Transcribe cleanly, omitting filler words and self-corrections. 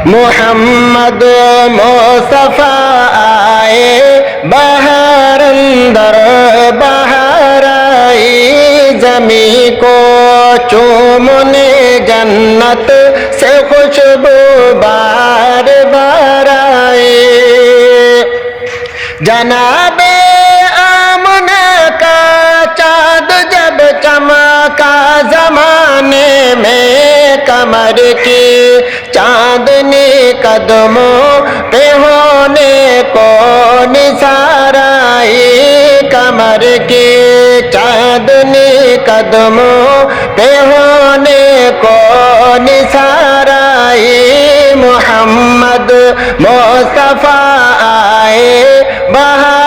محمد مصطفیٰ آئے بہار اندر بہار آئی زمین کو چومنے جنت سے خوشبو بار بار آئی جناب آمنہ کا چاند جب چمکا زمانے میں کمر کی چاندنی قدموں پہ ہونے کو نثار آئی کمر کی چاندنی قدموں پہ ہونے کو نثار آئی محمد مصطفیٰ آئے بہار